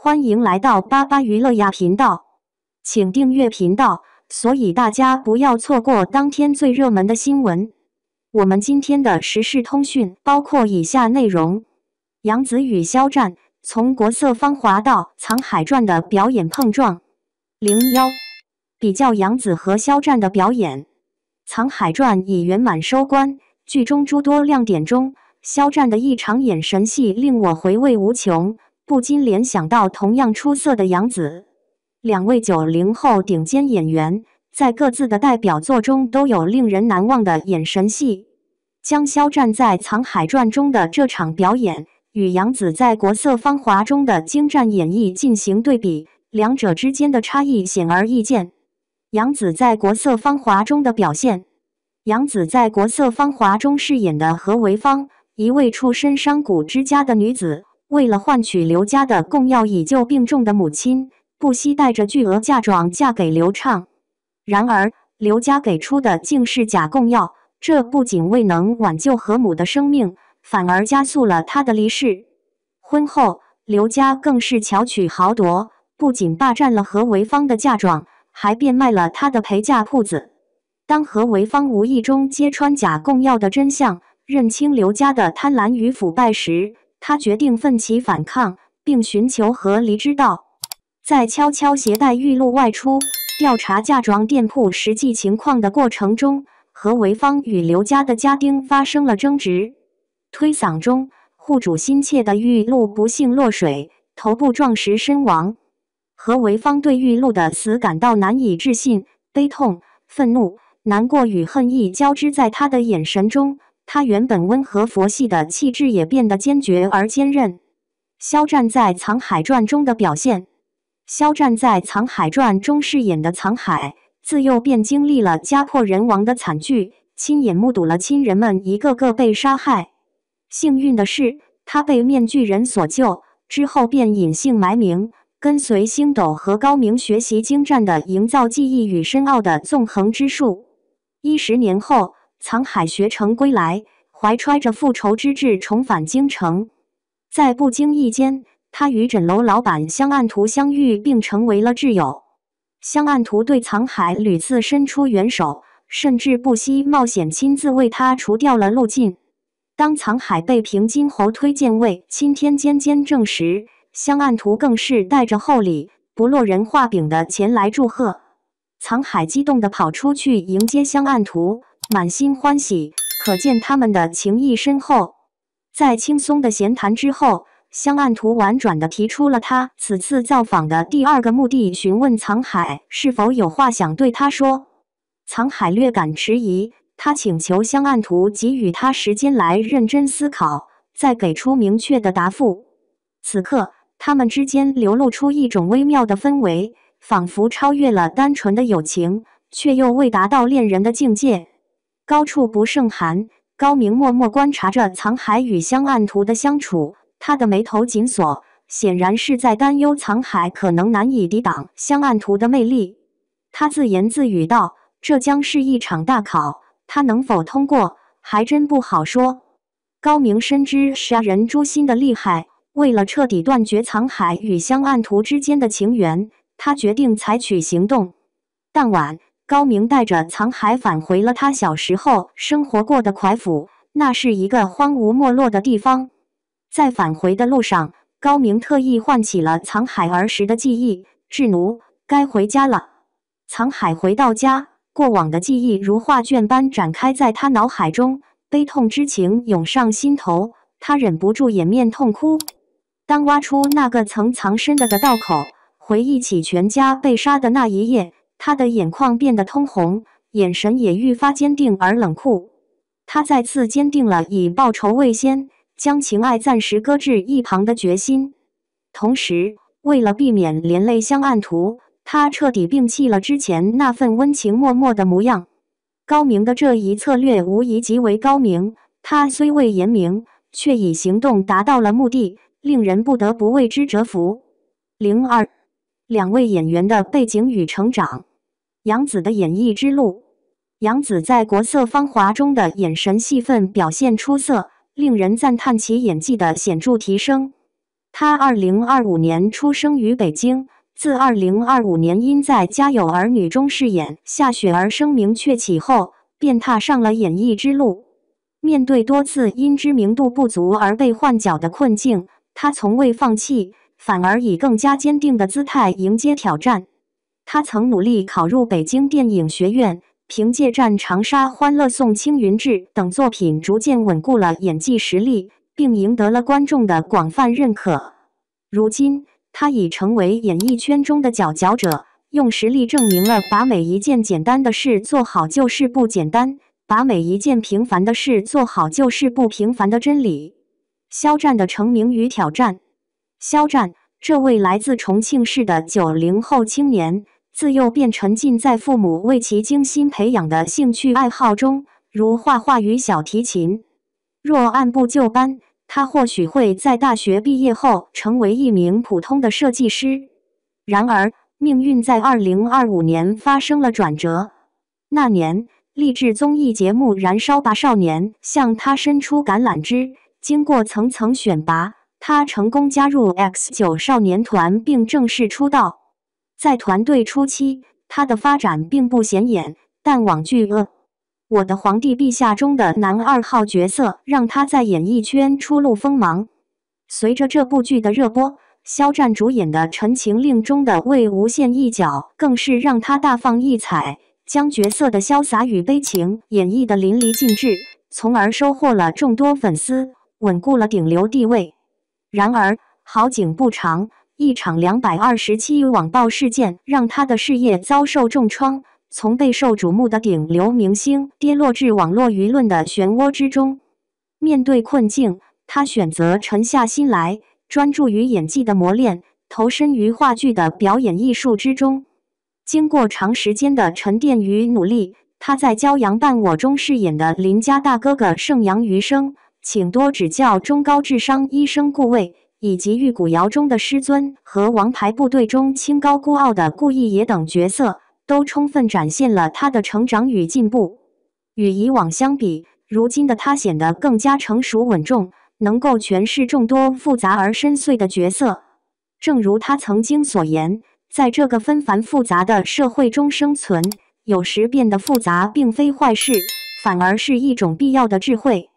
欢迎来到巴巴娱乐呀频道，请订阅频道，所以大家不要错过当天最热门的新闻。我们今天的时事通讯包括以下内容：杨紫与肖战从国色芳华到藏海传的表演碰撞。01比较杨紫和肖战的表演，藏海传已圆满收官。剧中诸多亮点中，肖战的一场眼神戏令我回味无穷，不禁联想到同样出色的杨紫。两位90后顶尖演员在各自的代表作中都有令人难忘的眼神戏。将肖战在《藏海传》中的这场表演与杨紫在《国色芳华》中的精湛演绎进行对比，两者之间的差异显而易见。杨紫在《国色芳华》中的表现，杨紫在《国色芳华》中饰演的何为芳，一位出身商贾之家的女子，为了换取刘家的供药以救病重的母亲，不惜带着巨额嫁妆嫁给刘畅。然而，刘家给出的竟是假供药，这不仅未能挽救何母的生命，反而加速了她的离世。婚后，刘家更是巧取豪夺，不仅霸占了何为芳的嫁妆，还变卖了她的陪嫁铺子。当何为芳无意中揭穿假供药的真相，认清刘家的贪婪与腐败时，他决定奋起反抗，并寻求和离之道。在悄悄携带玉露外出，调查嫁妆店铺实际情况的过程中，何为芳与刘家的家丁发生了争执。推搡中，护主心切的玉露不幸落水，头部撞石身亡。何为芳对玉露的死感到难以置信，悲痛、愤怒、难过与恨意交织在他的眼神中，他原本温和佛系的气质也变得坚决而坚韧。肖战在《藏海传》中的表现，肖战在《藏海传》中饰演的藏海，自幼便经历了家破人亡的惨剧，亲眼目睹了亲人们一个个被杀害。幸运的是，他被面具人所救，之后便隐姓埋名，跟随星斗和高明学习精湛的营造技艺与深奥的纵横之术。10年后，藏海学成归来，怀揣着复仇之志重返京城。在不经意间，他与枕楼老板香岸图相遇，并成为了挚友。香岸图对藏海屡次伸出援手，甚至不惜冒险亲自为他除掉了路禁。当藏海被平津侯推荐为钦天监正时，香岸图更是带着厚礼，不落人话柄的前来祝贺。藏海激动地跑出去迎接香岸图，满心欢喜，可见他们的情谊深厚。在轻松的闲谈之后，香岸图婉转地提出了他此次造访的第二个目的，询问藏海是否有话想对他说。藏海略感迟疑，他请求香岸图给予他时间来认真思考，再给出明确的答复。此刻，他们之间流露出一种微妙的氛围，仿佛超越了单纯的友情，却又未达到恋人的境界。高处不胜寒，高明默默观察着藏海与香岸图的相处，他的眉头紧锁，显然是在担忧藏海可能难以抵挡香岸图的魅力。他自言自语道：“这将是一场大考，他能否通过，还真不好说。”高明深知杀人诛心的厉害，为了彻底断绝藏海与香岸图之间的情缘，他决定采取行动。当晚，高明带着藏海返回了他小时候生活过的蒯府，那是一个荒芜没落的地方。在返回的路上，高明特意唤起了藏海儿时的记忆，智奴，该回家了。藏海回到家，过往的记忆如画卷般展开在他脑海中，悲痛之情涌上心头，他忍不住掩面痛哭。当挖出那个曾藏身的道口，回忆起全家被杀的那一夜，他的眼眶变得通红，眼神也愈发坚定而冷酷。他再次坚定了以报仇为先，将情爱暂时搁置一旁的决心。同时，为了避免连累香岸图，他彻底摒弃了之前那份温情脉脉的模样。高明的这一策略无疑极为高明，他虽未言明，却以行动达到了目的，令人不得不为之折服。02两位演员的背景与成长。杨紫的演艺之路。杨紫在《国色芳华》中的眼神戏份表现出色，令人赞叹其演技的显著提升。他2025年出生于北京，自2025年因在《家有儿女》中饰演夏雪儿声名鹊起后，便踏上了演艺之路。面对多次因知名度不足而被换角的困境，他从未放弃，反而以更加坚定的姿态迎接挑战。他曾努力考入北京电影学院，凭借《战长沙》《欢乐颂》《青云志》等作品，逐渐稳固了演技实力，并赢得了观众的广泛认可。如今，他已成为演艺圈中的佼佼者，用实力证明了把每一件简单的事做好就是不简单，把每一件平凡的事做好就是不平凡的真理。肖战的成名与挑战。肖战，这位来自重庆市的90后青年，自幼便沉浸在父母为其精心培养的兴趣爱好中，如画画与小提琴。若按部就班，他或许会在大学毕业后成为一名普通的设计师。然而，命运在2025年发生了转折。那年，励志综艺节目《燃烧吧少年》向他伸出橄榄枝，经过层层选拔，他成功加入 X9 少年团并正式出道。在团队初期，他的发展并不显眼，但网剧我的皇帝陛下中的男2号角色让他在演艺圈初露锋芒。随着这部剧的热播，肖战主演的《陈情令》中的魏无羡一角更是让他大放异彩，将角色的潇洒与悲情演绎得淋漓尽致，从而收获了众多粉丝，稳固了顶流地位。然而，好景不长，一场227网暴事件让他的事业遭受重创，从备受瞩目的顶流明星跌落至网络舆论的漩涡之中。面对困境，他选择沉下心来，专注于演技的磨练，投身于话剧的表演艺术之中。经过长时间的沉淀与努力，他在《骄阳伴我》中饰演的邻家大哥哥盛阳余生，请多指教中高智商医生顾魏，以及《玉骨遥》中的师尊和《王牌部队》中清高孤傲的顾逸野等角色，都充分展现了他的成长与进步。与以往相比，如今的他显得更加成熟稳重，能够诠释众多复杂而深邃的角色。正如他曾经所言，在这个纷繁复杂的社会中生存，有时变得复杂并非坏事，反而是一种必要的智慧。